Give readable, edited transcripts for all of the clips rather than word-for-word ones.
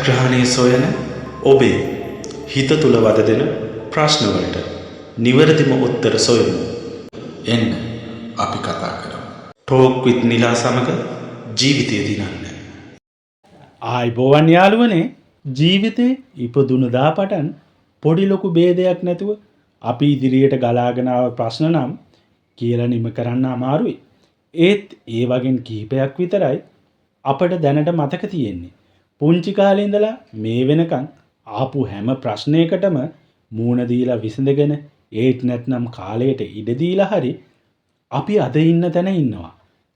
ජයග්‍රහණය සොයන ඔබේ හිත තුළ වද දෙන ප්‍රශ්නවලට නිවැරදිම උත්තර සොයමු. එන්න අපි කතා කරමු. ටෝක් විත් නිලා සමග ජීවිතය දිනන්න. ආයිබෝවන් යාළුවනේ, ජීවිතේ ඉපදුනදා පටන් පොඩි ලොකු ભેදයක් නැතුව අපි ඉදිරියට ගලාගෙන ආව ප්‍රශ්න නම් කියලා නිම කරන්න අමාරුයි. ඒත් ඒ වගේ කීපයක් විතරයි අපට දැනට මතක තියෙන්නේ. පුංචි කාලේ ඉඳලා මේ වෙනකන් ආපු හැම ප්‍රශ්නයකටම මූණ දීලා විසඳගෙන ඒත් නැත්නම් කාලයට ඉඩ දීලා හරි අපි අද ඉන්න තැන ඉන්නවා.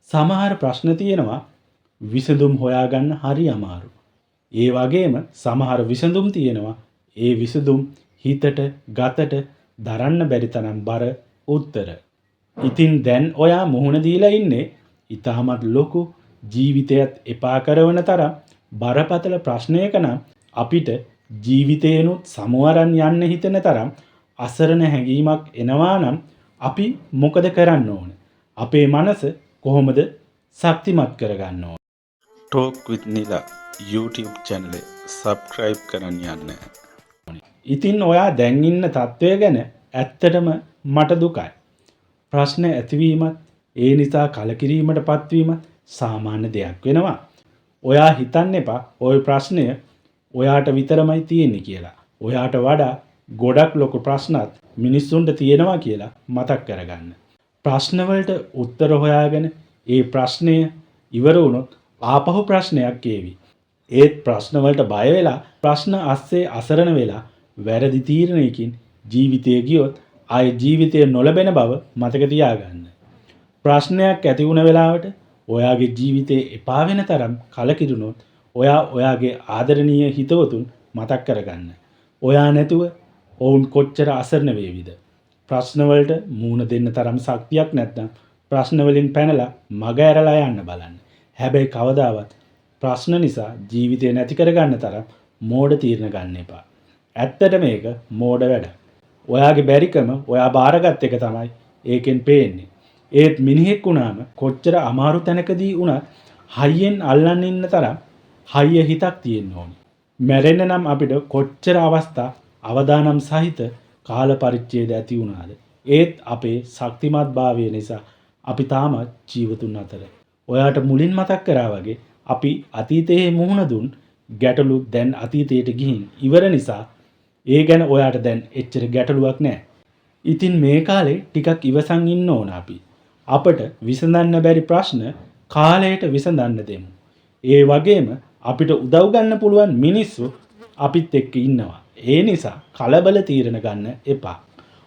සමහර ප්‍රශ්න තියෙනවා විසඳුම් හොයාගන්න හරි අමාරු. ඒ වගේම සමහර විසඳුම් තියෙනවා ඒ විසඳුම් හිතට ගතට දරන්න බැරි තරම් බර උත්තර. ඉතින් දැන් ඔයා මුහුණ දීලා ඉන්නේ ඊටමත් ලොකු ජීවිතයත් එපා කරන තරම් බරපතල ප්‍රශ්නයක නම් අපිට ජීවිතේනොත් සමුවරන් යන්න හිතෙන තරම් අසරණ හැඟීමක් එනවා නම් අපි මොකද කරන්න ඕන? අපේ මනස කොහොමද ශක්තිමත් කරගන්න ඕන? ටෝක් විත් නිලා YouTube channel එක subscribe කරන්න යන්න. ඉතින් ඔයා දැන් ඉන්න තත්ත්වය ගැන ඇත්තටම මට දුකයි. ප්‍රශ්න ඇතිවීමත් ඒ නිසා කලකිරීමට පත්වීමත් සාමාන්‍ය දෙයක් වෙනවා. ඔයා හිතන්න එපා ওই ප්‍රශ්නය ඔයාට විතරමයි තියෙන්නේ කියලා. ඔයාට වඩා ගොඩක් ලොකු ප්‍රශ්නත් මිනිස්සුන්ට තියෙනවා කියලා මතක් කරගන්න. ප්‍රශ්නවලට උත්තර හොයාගෙන ඒ ප්‍රශ්නය ඉවර වුණොත් ආපහු ප්‍රශ්නයක් ඒවි. ඒත් ප්‍රශ්නවලට බය වෙලා ප්‍රශ්න අස්සේ අසරණ වෙලා වැරදි තීරණයකින් ජීවිතය ගියොත් ආයේ ජීවිතය නොලැබෙන බව මතක තියාගන්න. ප්‍රශ්නයක් ඇති වුණ වෙලාවට ඔයාගේ ජීවිතේ එපා වෙන තරම් කලකිරුණොත් ඔයා ඔයාගේ ආදරණීය හිතවතුන් මතක් කරගන්න. ඔයා නැතුව ඔවුන් කොච්චර අසරණ වේවිද? ප්‍රශ්නවලට මූණ දෙන්න තරම් ශක්තියක් නැත්නම් ප්‍රශ්න වලින් පැනලා මග ඇරලා යන්න බලන්න. හැබැයි කවදාවත් ප්‍රශ්න නිසා ජීවිතය නැති කරගන්න තරම් මෝඩ තීරණ ගන්න එපා. ඇත්තට මේක මෝඩ වැඩක්. ඔයාගේ බැරිකම ඔයා බාරගත් එක තමයි ඒකෙන් පේන්නේ. ඒත් මිනිහෙක් වුණාම කොච්චර අමාරු තැනකදී වුණත් හයියෙන් අල්ලන්න ඉන්න තරම් හයිය හිතක් තියෙන්න ඕනේ. මැරෙන්න නම් අපිට කොච්චර අවස්ථා අවදානම් සහිත කාල පරිච්ඡේද ඇති වුණාද? ඒත් අපේ ශක්තිමත් භාවය නිසා අපි තාමත් ජීවතුන් අතර. ඔයාට මුලින් මතක් කරා වගේ අපි අතීතයේ මුහුණ දුන් ගැටලු දැන් අතීතයට ගිහින් ඉවර නිසා ඒ ගැන ඔයාට දැන් එච්චර ගැටලුවක් නැහැ. ඉතින් මේ කාලේ ටිකක් ඉවසන් ඉන්න ඕන අපි. අපට විසඳන්න බැරි ප්‍රශ්න කාලයට විසඳන්න දෙමු. ඒ වගේම අපිට උදව් ගන්න පුළුවන් මිනිස්සු අපිත් එක්ක ඉන්නවා. ඒ නිසා කලබල තීරණ ගන්න එපා.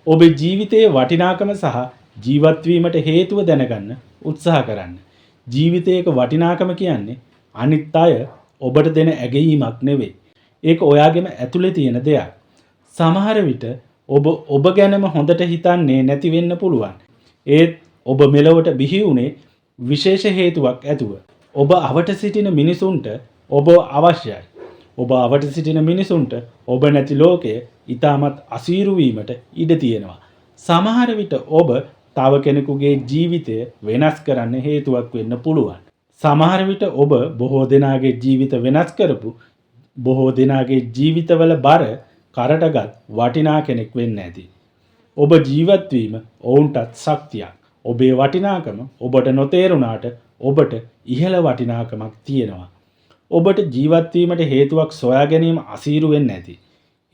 ඔබේ ජීවිතයේ වටිනාකම සහ ජීවත් වීමට හේතුව දැනගන්න උත්සාහ කරන්න. ජීවිතයක වටිනාකම කියන්නේ අනිත් අය ඔබට දෙන ඇගයීමක් නෙවෙයි. ඒක ඔයාගෙම ඇතුලේ තියෙන දෙයක්. සමහර විට ඔබ ගැනම හොඳට හිතන්නේ නැති වෙන්න පුළුවන්. ඒත් ඔබ මෙලොවට බිහි වුණේ විශේෂ හේතුවක් ඇතුව. ඔබ අවට සිටින මිනිසුන්ට ඔබ අවශ්‍යයි. ඔබ අවට සිටින මිනිසුන්ට ඔබ නැති ලෝකය ඊටමත් අසීරු වීමට ඉඩ තියෙනවා. සමහර විට ඔබ තව කෙනෙකුගේ ජීවිතය වෙනස් කරන්න හේතුවක් වෙන්න පුළුවන්. සමහර විට ඔබ බොහෝ දෙනාගේ ජීවිත වෙනස් කරපු බොහෝ දෙනාගේ ජීවිතවල බර කරටගත් වටිනා කෙනෙක් වෙන්න ඇති. ඔබ ජීවත් වීම ඔවුන්ටත් ශක්තියක්. ඔබේ වටිනාකම ඔබට නොතේරුණාට ඔබට ඉහළ වටිනාකමක් තියෙනවා. ඔබට ජීවත් වීමට හේතුවක් සොයා ගැනීම අසීරු වෙන්න ඇති.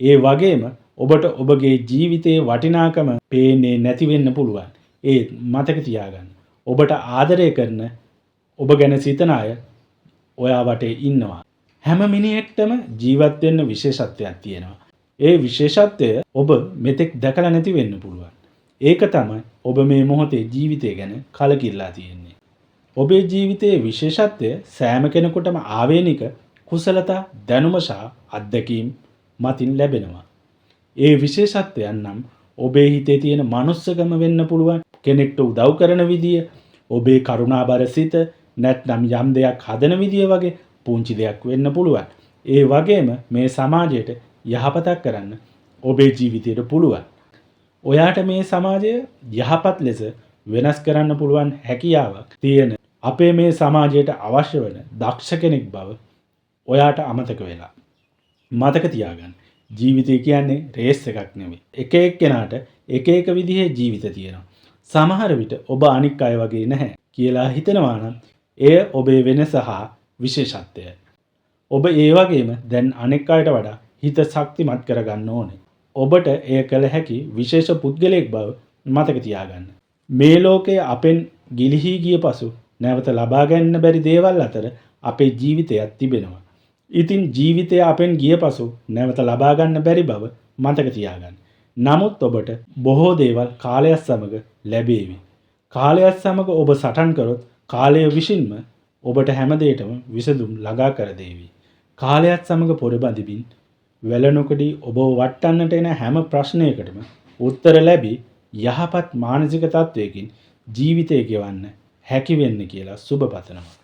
ඒ වගේම ඔබට ඔබගේ ජීවිතයේ වටිනාකම පේන්නේ නැති වෙන්න පුළුවන්. ඒත් මතක තියාගන්න. ඔබට ආදරය කරන ඔබ ගැන සිතන අය ඔයා වටේ ඉන්නවා. හැම මිනිහෙක්ටම ජීවත් වෙන්න විශේෂත්වයක් තියෙනවා. ඒ විශේෂත්වය ඔබ මෙතෙක් දැකලා නැති වෙන්න පුළුවන්. ඒක තමයි ඔබ මේ මොහොතේ ජීවිතය ගැන කලකිරලා තියෙන්නේ. ඔබේ ජීවිතයේ විශේෂත්වය සෑම කෙනෙකුටම ආවේනික කුසලතා, දැනුම සහ අත්දැකීම් මතින් ලැබෙනවා. ඒ විශේෂත්වයන් නම් ඔබේ හිතේ තියෙන මනුස්සකම වෙන්න පුළුවන්. කෙනෙක්ට උදව් කරන විදිය, ඔබේ කරුණාබර සිත, නැත්නම් යම් දෙයක් හදන විදිය වගේ පුංචි දෙයක් වෙන්න පුළුවන්. ඒ වගේම මේ සමාජයට යහපතක් කරන්න ඔබේ ජීවිතයට පුළුවන්. ඔයාට මේ සමාජය යහපත් ලෙස වෙනස් කරන්න පුළුවන් හැකියාවක් තියෙන අපේ මේ සමාජයට අවශ්‍ය වෙන දක්ෂ කෙනෙක් බව ඔයාට අමතක වෙලා. මතක තියාගන්න. ජීවිතය කියන්නේ රේස් එකක් නෙවෙයි. එක එක්කෙනාට එක එක විදිහේ ජීවිත තියෙනවා. සමහර විට ඔබ අනික් අය වගේ නැහැ කියලා හිතනවා නම් එය ඔබේ වෙනස හා විශේෂත්වයයි. ඔබ ඒ වගේම දැන් අනෙක් අයට වඩා හිත ශක්තිමත් කරගන්න ඕනේ. ඔබට එය කළ හැකි විශේෂ පුද්ගලයෙක් බව මතක තියාගන්න. මේ ලෝකයේ අපෙන් ගිලිහී ගිය පසු නැවත ලබා ගන්න බැරි දේවල් අතර අපේ ජීවිතයක් තිබෙනවා. ඉතින් ජීවිතය අපෙන් ගිය පසු නැවත ලබා ගන්න බැරි බව මතක තියාගන්න. නමුත් ඔබට බොහෝ දේවල් කාලයත් සමග ලැබේවි. කාලයත් සමග ඔබ සටන් කරොත් කාලය විසින්ම ඔබට හැම දෙයකම විසඳුම් ළඟා කර දේවි. කාලයත් සමග පොරබදිමින් වැළනොකඩී ඔබ වටන්නට එන හැම ප්‍රශ්නයකටම උත්තර ලැබී යහපත් මානසික තත්වයකින් ජීවිතය ගෙවන්න හැකි වෙන්න කියලා සුබ පතනවා.